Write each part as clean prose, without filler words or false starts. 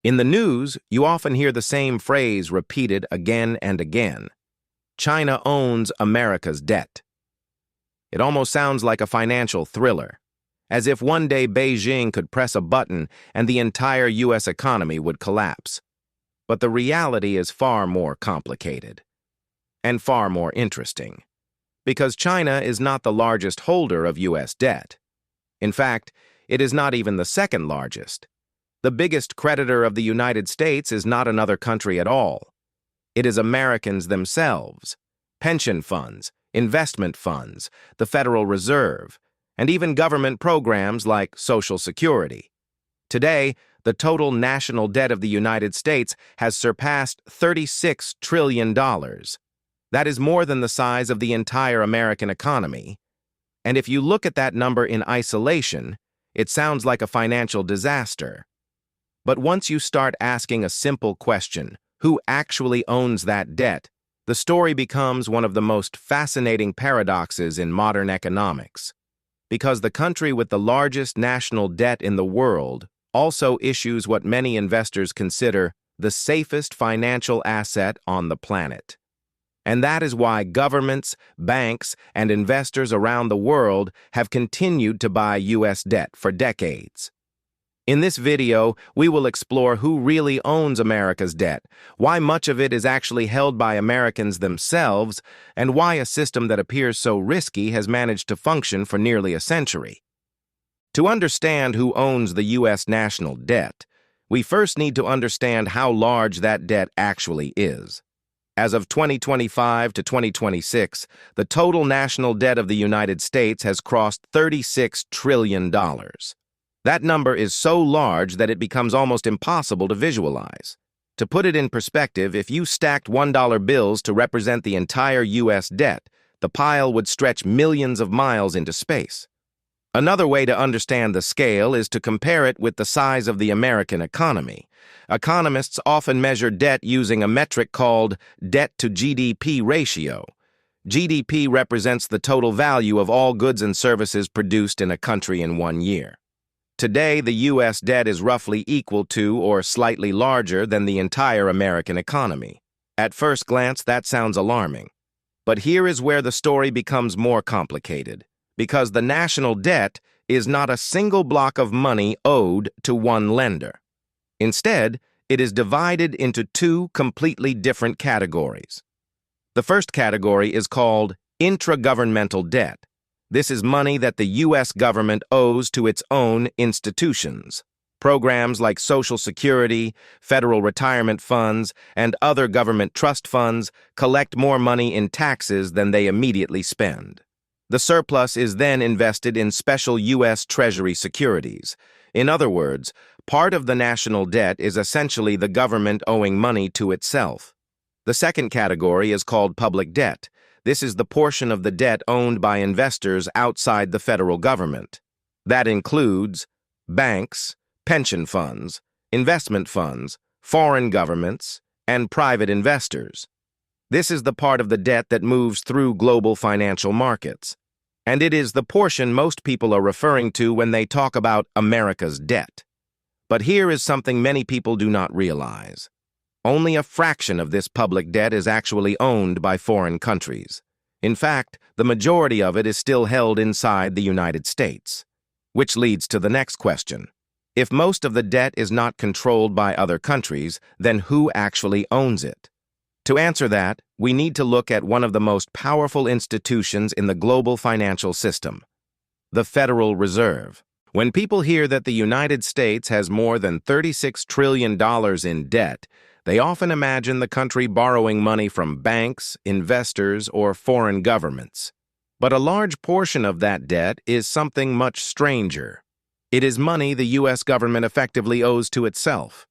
In the news, you often hear the same phrase repeated again and again. China owns America's debt. It almost sounds like a financial thriller, as if one day Beijing could press a button and the entire U.S. economy would collapse. But the reality is far more complicated and far more interesting, because China is not the largest holder of U.S. debt. In fact, it is not even the second largest. The biggest creditor of the United States is not another country at all. It is Americans themselves, pension funds, investment funds, the Federal Reserve, and even government programs like Social Security. Today, the total national debt of the United States has surpassed $36 trillion. That is more than the size of the entire American economy. And if you look at that number in isolation, it sounds like a financial disaster. But once you start asking a simple question, who actually owns that debt, the story becomes one of the most fascinating paradoxes in modern economics. Because the country with the largest national debt in the world also issues what many investors consider the safest financial asset on the planet. And that is why governments, banks, and investors around the world have continued to buy U.S. debt for decades. In this video, we will explore who really owns America's debt, why much of it is actually held by Americans themselves, and why a system that appears so risky has managed to function for nearly a century. To understand who owns the U.S. national debt, we first need to understand how large that debt actually is. As of 2025 to 2026, the total national debt of the United States has crossed $36 trillion. That number is so large that it becomes almost impossible to visualize. To put it in perspective, if you stacked $1 bills to represent the entire U.S. debt, the pile would stretch millions of miles into space. Another way to understand the scale is to compare it with the size of the American economy. Economists often measure debt using a metric called debt to GDP ratio. GDP represents the total value of all goods and services produced in a country in 1 year. Today, the U.S. debt is roughly equal to or slightly larger than the entire American economy. At first glance, that sounds alarming. But here is where the story becomes more complicated, because the national debt is not a single block of money owed to one lender. Instead, it is divided into two completely different categories. The first category is called intragovernmental debt. This is money that the U.S. government owes to its own institutions. Programs like Social Security, federal retirement funds, and other government trust funds collect more money in taxes than they immediately spend. The surplus is then invested in special U.S. Treasury securities. In other words, part of the national debt is essentially the government owing money to itself. The second category is called public debt. This is the portion of the debt owned by investors outside the federal government. That includes banks, pension funds, investment funds, foreign governments, and private investors. This is the part of the debt that moves through global financial markets. And it is the portion most people are referring to when they talk about America's debt. But here is something many people do not realize. Only a fraction of this public debt is actually owned by foreign countries. In fact, the majority of it is still held inside the United States. Which leads to the next question. If most of the debt is not controlled by other countries, then who actually owns it? To answer that, we need to look at one of the most powerful institutions in the global financial system, the Federal Reserve. When people hear that the United States has more than $36 trillion in debt, they often imagine the country borrowing money from banks, investors, or foreign governments. But a large portion of that debt is something much stranger. It is money the U.S. government effectively owes to itself.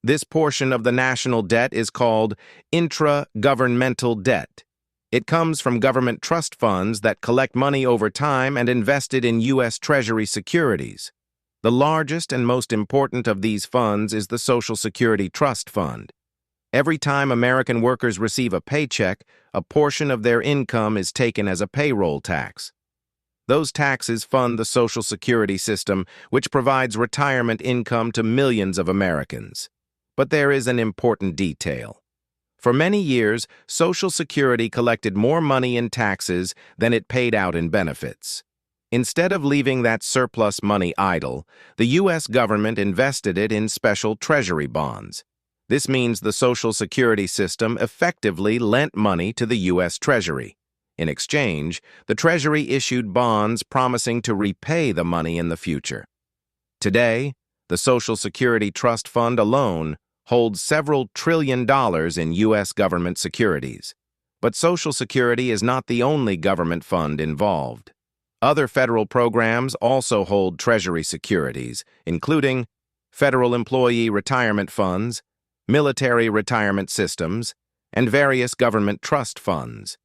This portion of the national debt is called intragovernmental debt. It comes from government trust funds that collect money over time and invest it in U.S. Treasury securities. The largest and most important of these funds is the Social Security Trust Fund. Every time American workers receive a paycheck, a portion of their income is taken as a payroll tax. Those taxes fund the Social Security system, which provides retirement income to millions of Americans. But there is an important detail. For many years, Social Security collected more money in taxes than it paid out in benefits. Instead of leaving that surplus money idle, the U.S. government invested it in special Treasury bonds. This means the Social Security system effectively lent money to the U.S. Treasury. In exchange, the Treasury issued bonds promising to repay the money in the future. Today, the Social Security Trust Fund alone holds several $trillions in U.S. government securities. But Social Security is not the only government fund involved. Other federal programs also hold Treasury securities, including federal employee retirement funds, military retirement systems, and various government trust funds.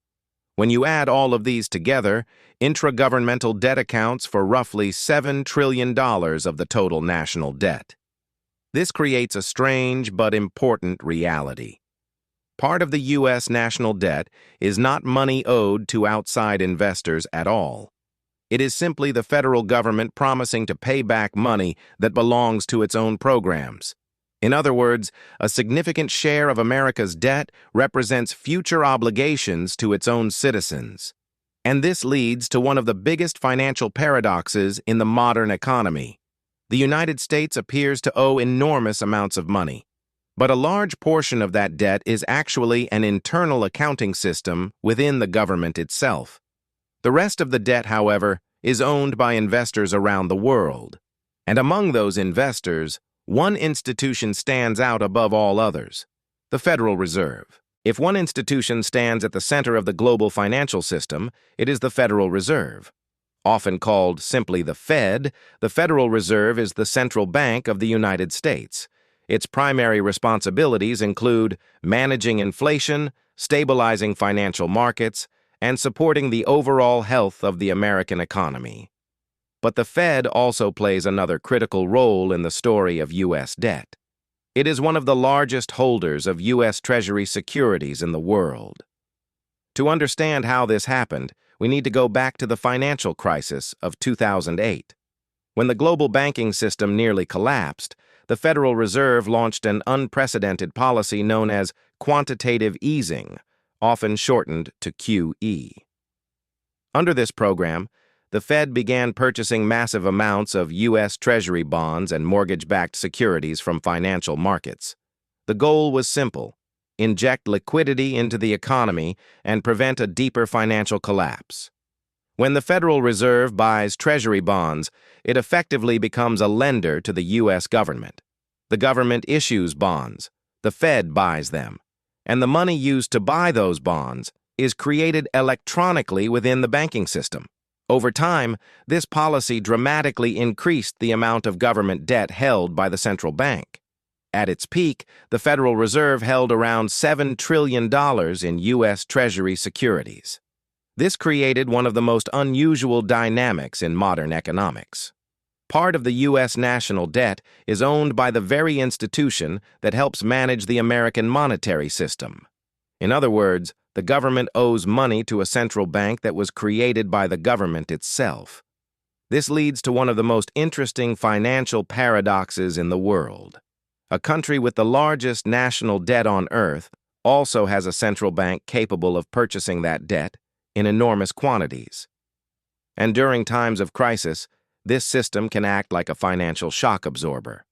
When you add all of these together, intragovernmental debt accounts for roughly $7 trillion of the total national debt. This creates a strange but important reality. Part of the U.S. national debt is not money owed to outside investors at all. It is simply the federal government promising to pay back money that belongs to its own programs. In other words, a significant share of America's debt represents future obligations to its own citizens. And this leads to one of the biggest financial paradoxes in the modern economy. The United States appears to owe enormous amounts of money, but a large portion of that debt is actually an internal accounting system within the government itself. The rest of the debt, however, is owned by investors around the world. And among those investors, one institution stands out above all others: the Federal Reserve. If one institution stands at the center of the global financial system, it is the Federal Reserve. Often called simply the Fed, the Federal Reserve is the central bank of the United States. Its primary responsibilities include managing inflation, stabilizing financial markets, and supporting the overall health of the American economy. But the Fed also plays another critical role in the story of U.S. debt. It is one of the largest holders of U.S. Treasury securities in the world. To understand how this happened, we need to go back to the financial crisis of 2008. When the global banking system nearly collapsed, the Federal Reserve launched an unprecedented policy known as quantitative easing, often shortened to QE. Under this program, the Fed began purchasing massive amounts of U.S. Treasury bonds and mortgage-backed securities from financial markets. The goal was simple: inject liquidity into the economy and prevent a deeper financial collapse. When the Federal Reserve buys Treasury bonds, it effectively becomes a lender to the U.S. government. The government issues bonds, the Fed buys them, and the money used to buy those bonds is created electronically within the banking system. Over time, this policy dramatically increased the amount of government debt held by the central bank. At its peak, the Federal Reserve held around $7 trillion in U.S. Treasury securities. This created one of the most unusual dynamics in modern economics. Part of the U.S. national debt is owned by the very institution that helps manage the American monetary system. In other words, the government owes money to a central bank that was created by the government itself. This leads to one of the most interesting financial paradoxes in the world. A country with the largest national debt on earth also has a central bank capable of purchasing that debt in enormous quantities. And during times of crisis, this system can act like a financial shock absorber.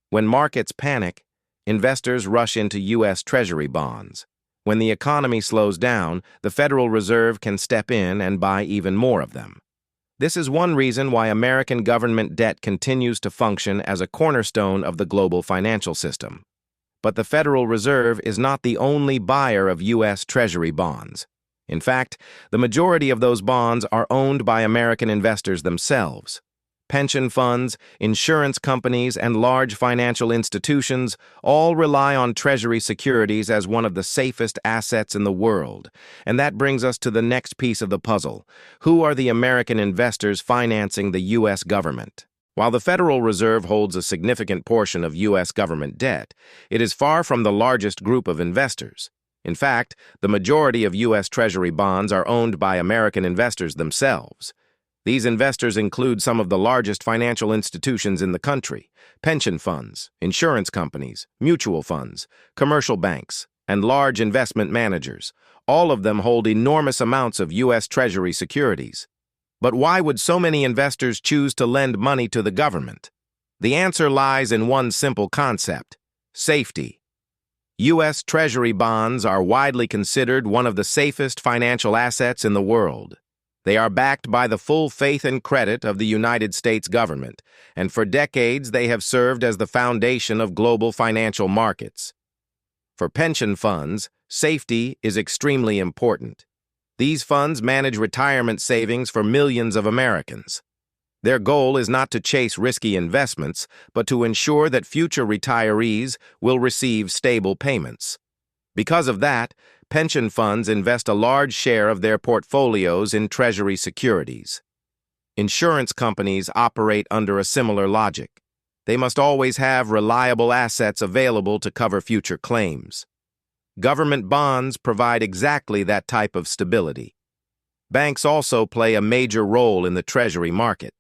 When markets panic, investors rush into U.S. Treasury bonds. When the economy slows down, the Federal Reserve can step in and buy even more of them. This is one reason why American government debt continues to function as a cornerstone of the global financial system. But the Federal Reserve is not the only buyer of U.S. Treasury bonds. In fact, the majority of those bonds are owned by American investors themselves. Pension funds, insurance companies, and large financial institutions all rely on Treasury securities as one of the safest assets in the world. And that brings us to the next piece of the puzzle. Who are the American investors financing the U.S. government? While the Federal Reserve holds a significant portion of U.S. government debt, it is far from the largest group of investors. In fact, the majority of U.S. Treasury bonds are owned by American investors themselves. These investors include some of the largest financial institutions in the country: pension funds, insurance companies, mutual funds, commercial banks, and large investment managers. All of them hold enormous amounts of U.S. Treasury securities. But why would so many investors choose to lend money to the government? The answer lies in one simple concept: safety. U.S. Treasury bonds are widely considered one of the safest financial assets in the world. They are backed by the full faith and credit of the United States government, and for decades they have served as the foundation of global financial markets. For pension funds, safety is extremely important. These funds manage retirement savings for millions of Americans. Their goal is not to chase risky investments, but to ensure that future retirees will receive stable payments. Because of that, pension funds invest a large share of their portfolios in Treasury securities. Insurance companies operate under a similar logic. They must always have reliable assets available to cover future claims. Government bonds provide exactly that type of stability. Banks also play a major role in the Treasury market.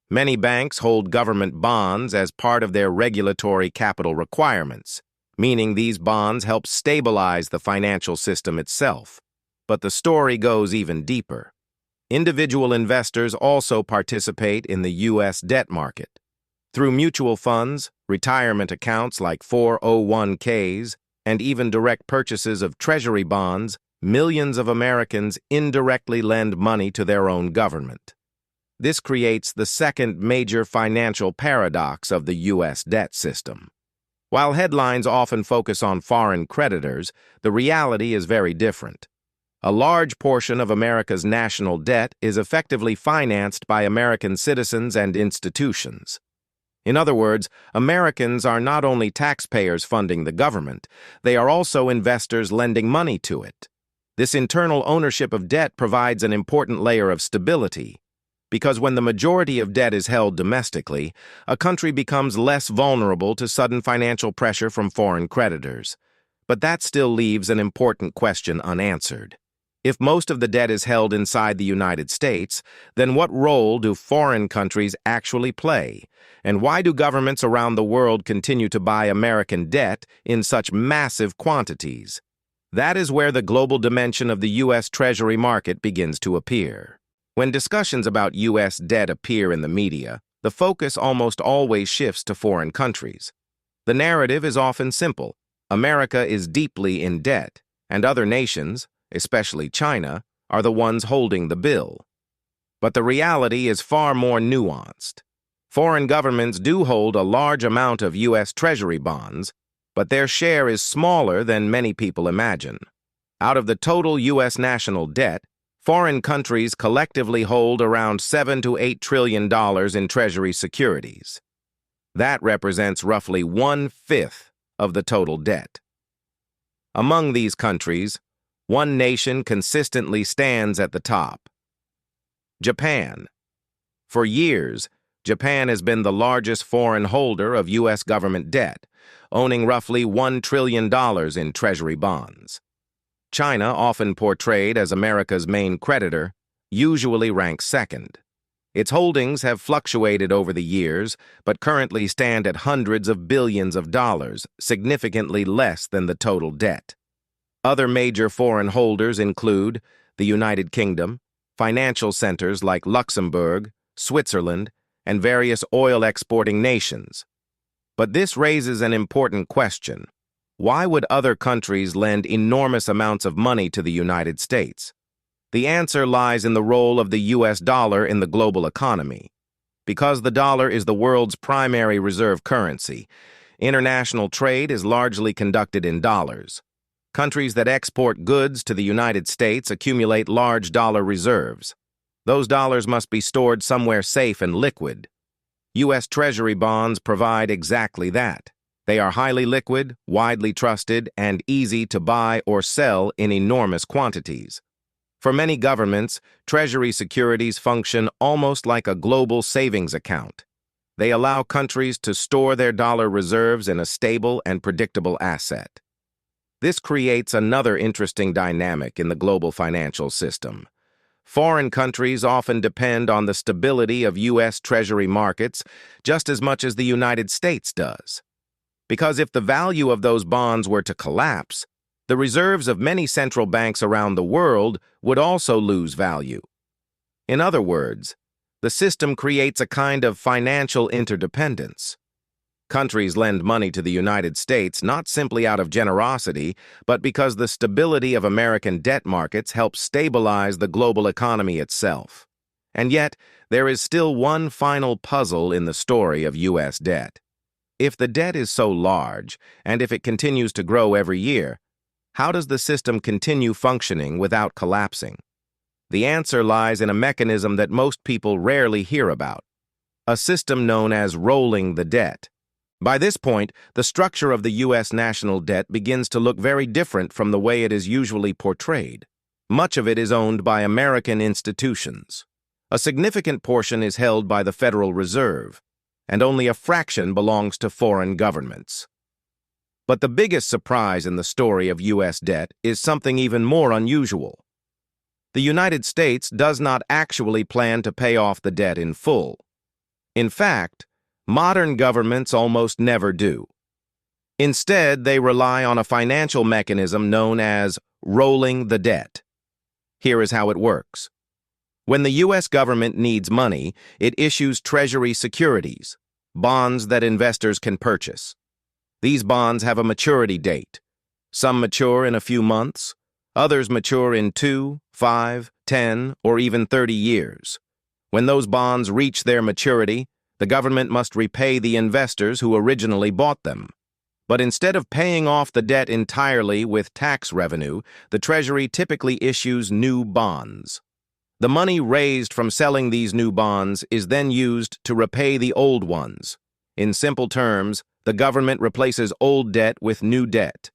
Many banks hold government bonds as part of their regulatory capital requirements, meaning these bonds help stabilize the financial system itself. But the story goes even deeper. Individual investors also participate in the U.S. debt market. Through mutual funds, retirement accounts like 401ks, and even direct purchases of Treasury bonds, millions of Americans indirectly lend money to their own government. This creates the second major financial paradox of the U.S. debt system. While headlines often focus on foreign creditors, the reality is very different. A large portion of America's national debt is effectively financed by American citizens and institutions. In other words, Americans are not only taxpayers funding the government, they are also investors lending money to it. This internal ownership of debt provides an important layer of stability, because when the majority of debt is held domestically, a country becomes less vulnerable to sudden financial pressure from foreign creditors. But that still leaves an important question unanswered. If most of the debt is held inside the United States, then what role do foreign countries actually play? And why do governments around the world continue to buy American debt in such massive quantities? That is where the global dimension of the U.S. Treasury market begins to appear. When discussions about U.S. debt appear in the media, the focus almost always shifts to foreign countries. The narrative is often simple: America is deeply in debt, and other nations, especially China, are the ones holding the bill. But the reality is far more nuanced. Foreign governments do hold a large amount of U.S. Treasury bonds, but their share is smaller than many people imagine. Out of the total U.S. national debt, foreign countries collectively hold around $7 to $8 trillion in Treasury securities. That represents roughly 1/5 of the total debt. Among these countries, one nation consistently stands at the top: Japan. For years, Japan has been the largest foreign holder of U.S. government debt, owning roughly $1 trillion in Treasury bonds. China, often portrayed as America's main creditor, usually ranks second. Its holdings have fluctuated over the years, but currently stand at hundreds of billions of dollars, significantly less than the total debt. Other major foreign holders include the United Kingdom, financial centers like Luxembourg, Switzerland, and various oil-exporting nations. But this raises an important question. Why would other countries lend enormous amounts of money to the United States? The answer lies in the role of the U.S. dollar in the global economy. Because the dollar is the world's primary reserve currency, international trade is largely conducted in dollars. Countries that export goods to the United States accumulate large dollar reserves. Those dollars must be stored somewhere safe and liquid. U.S. Treasury bonds provide exactly that. They are highly liquid, widely trusted, and easy to buy or sell in enormous quantities. For many governments, Treasury securities function almost like a global savings account. They allow countries to store their dollar reserves in a stable and predictable asset. This creates another interesting dynamic in the global financial system. Foreign countries often depend on the stability of U.S. Treasury markets just as much as the United States does. Because if the value of those bonds were to collapse, the reserves of many central banks around the world would also lose value. In other words, the system creates a kind of financial interdependence. Countries lend money to the United States not simply out of generosity, but because the stability of American debt markets helps stabilize the global economy itself. And yet, there is still one final puzzle in the story of U.S. debt. If the debt is so large, and if it continues to grow every year, how does the system continue functioning without collapsing? The answer lies in a mechanism that most people rarely hear about, a system known as rolling the debt. By this point, the structure of the U.S. national debt begins to look very different from the way it is usually portrayed. Much of it is owned by American institutions. A significant portion is held by the Federal Reserve, and only a fraction belongs to foreign governments. But the biggest surprise in the story of U.S. debt is something even more unusual. The United States does not actually plan to pay off the debt in full. In fact, modern governments almost never do. Instead, they rely on a financial mechanism known as rolling the debt. Here is how it works. When the U.S. government needs money, it issues Treasury securities, bonds that investors can purchase. These bonds have a maturity date. Some mature in a few months, others mature in 2, 5, 10, or even 30 years. When those bonds reach their maturity, the government must repay the investors who originally bought them. But instead of paying off the debt entirely with tax revenue, the Treasury typically issues new bonds. The money raised from selling these new bonds is then used to repay the old ones. In simple terms, the government replaces old debt with new debt.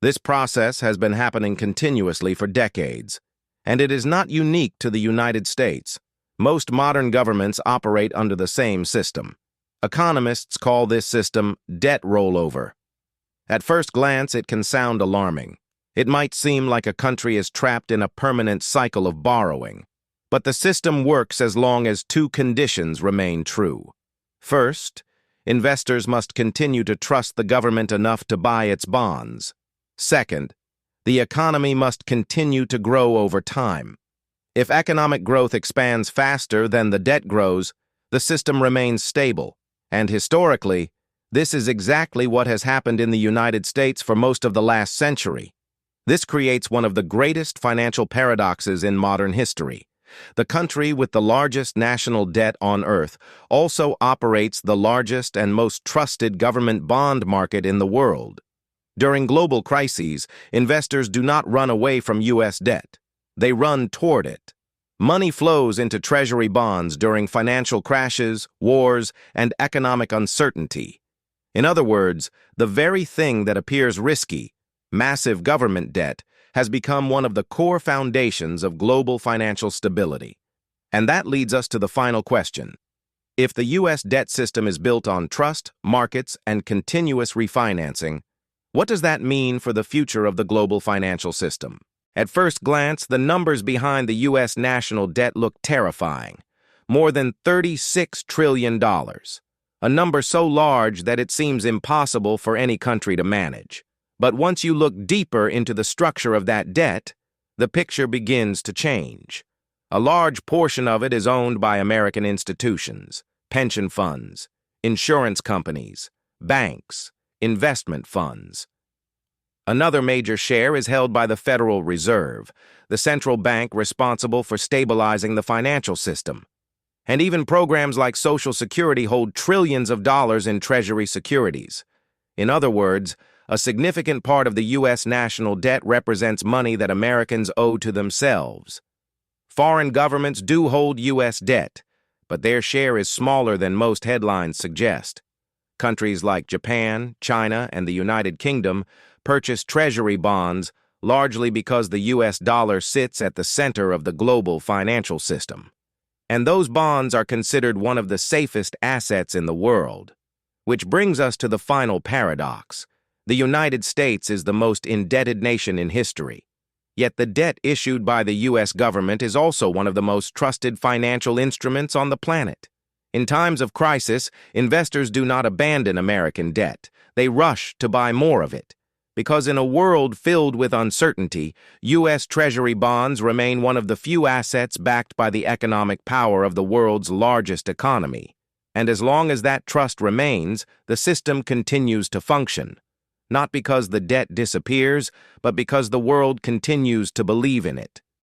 This process has been happening continuously for decades, and it is not unique to the United States. Most modern governments operate under the same system. Economists call this system debt rollover. At first glance, it can sound alarming. It might seem like a country is trapped in a permanent cycle of borrowing. But the system works as long as two conditions remain true. First, investors must continue to trust the government enough to buy its bonds. Second, the economy must continue to grow over time. If economic growth expands faster than the debt grows, the system remains stable. And historically, this is exactly what has happened in the United States for most of the last century. This creates one of the greatest financial paradoxes in modern history. The country with the largest national debt on earth also operates the largest and most trusted government bond market in the world. During global crises, investors do not run away from U.S. debt. They run toward it. Money flows into Treasury bonds during financial crashes, wars, and economic uncertainty. In other words, the very thing that appears risky, massive government debt, has become one of the core foundations of global financial stability. And that leads us to the final question. If the U.S. debt system is built on trust, markets, and continuous refinancing, what does that mean for the future of the global financial system? At first glance, the numbers behind the U.S. national debt look terrifying. More than $36 trillion, a number so large that it seems impossible for any country to manage. But once you look deeper into the structure of that debt, the picture begins to change. A large portion of it is owned by American institutions, pension funds, insurance companies, banks, investment funds. Another major share is held by the Federal Reserve, the central bank responsible for stabilizing the financial system. And even programs like Social Security hold trillions of dollars in Treasury securities. In other words, a significant part of the U.S. national debt represents money that Americans owe to themselves. Foreign governments do hold U.S. debt, but their share is smaller than most headlines suggest. Countries like Japan, China, and the United Kingdom purchase Treasury bonds largely because the U.S. dollar sits at the center of the global financial system. And those bonds are considered one of the safest assets in the world. Which brings us to the final paradox. The United States is the most indebted nation in history. Yet the debt issued by the U.S. government is also one of the most trusted financial instruments on the planet. In times of crisis, investors do not abandon American debt. They rush to buy more of it. Because in a world filled with uncertainty, U.S. Treasury bonds remain one of the few assets backed by the economic power of the world's largest economy. And as long as that trust remains, the system continues to function. Not because the debt disappears, but because the world continues to believe in it.